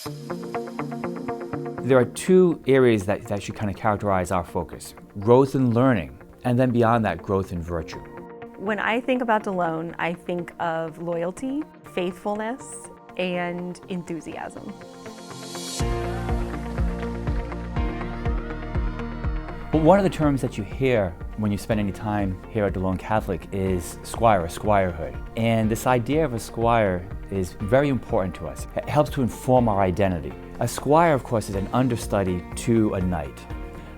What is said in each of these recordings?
There are two areas that should kind of characterize our focus: growth in learning, and then beyond that, growth in virtue. When I think about Delone, I think of loyalty, faithfulness, and enthusiasm. But one of the terms that you hear when you spend any time here at Delone Catholic is squire or squirehood. And this idea of a squire is very important to us. It helps to inform our identity. A squire, of course, is an understudy to a knight.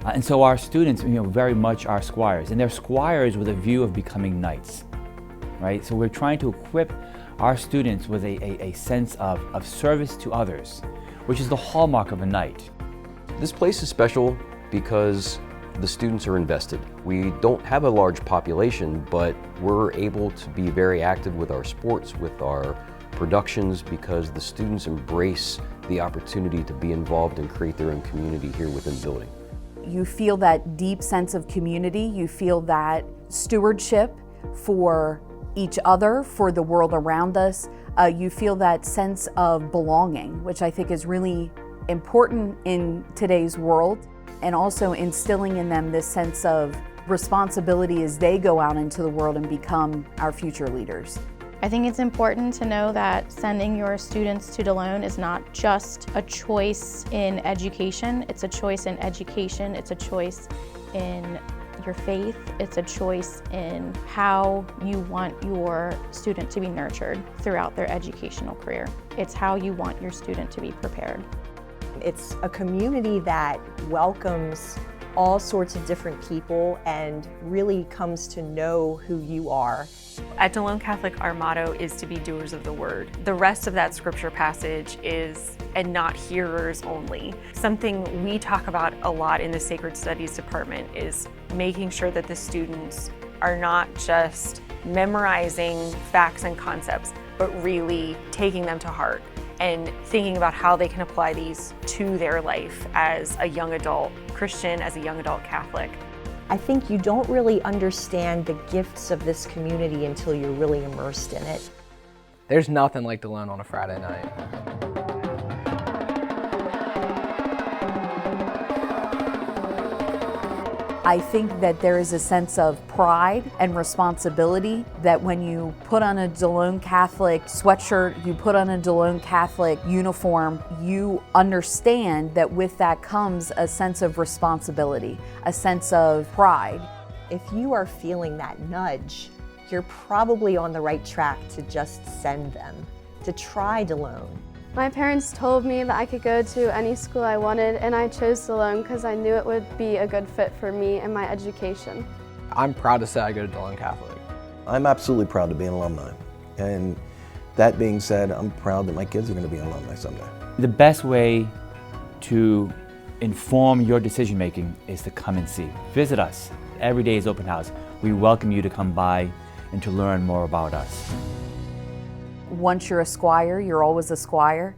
And so our students, very much are squires, and they're squires with a view of becoming knights, right? So we're trying to equip our students with a sense of service to others, which is the hallmark of a knight. This place is special because the students are invested. We don't have a large population, but we're able to be very active with our sports, with our productions, because the students embrace the opportunity to be involved and create their own community here within the building. You feel that deep sense of community, you feel that stewardship for each other, for the world around us. You feel that sense of belonging, which I think is really important in today's world, and also instilling in them this sense of responsibility as they go out into the world and become our future leaders. I think it's important to know that sending your students to Delone is not just a choice in education, it's a choice in education, it's a choice in your faith, it's a choice in how you want your student to be nurtured throughout their educational career. It's how you want your student to be prepared. It's a community that welcomes all sorts of different people and really comes to know who you are. At Delone Catholic, our motto is to be doers of the word. The rest of that scripture passage is, and not hearers only. Something we talk about a lot in the Sacred Studies department is making sure that the students are not just memorizing facts and concepts, but really taking them to heart and thinking about how they can apply these to their life as a young adult Christian, as a young adult Catholic. I think you don't really understand the gifts of this community until you're really immersed in it. There's nothing like Delone on a Friday night. I think that there is a sense of pride and responsibility that when you put on a Delone Catholic sweatshirt, you put on a Delone Catholic uniform, you understand that with that comes a sense of responsibility, a sense of pride. If you are feeling that nudge, you're probably on the right track to just send them, to try Delone. My parents told me that I could go to any school I wanted, and I chose Delone because I knew it would be a good fit for me and my education. I'm proud to say I go to Delone Catholic. I'm absolutely proud to be an alumni. And that being said, I'm proud that my kids are going to be alumni someday. The best way to inform your decision making is to come and see. Visit us. Every day is open house. We welcome you to come by and to learn more about us. Once you're a squire, you're always a squire.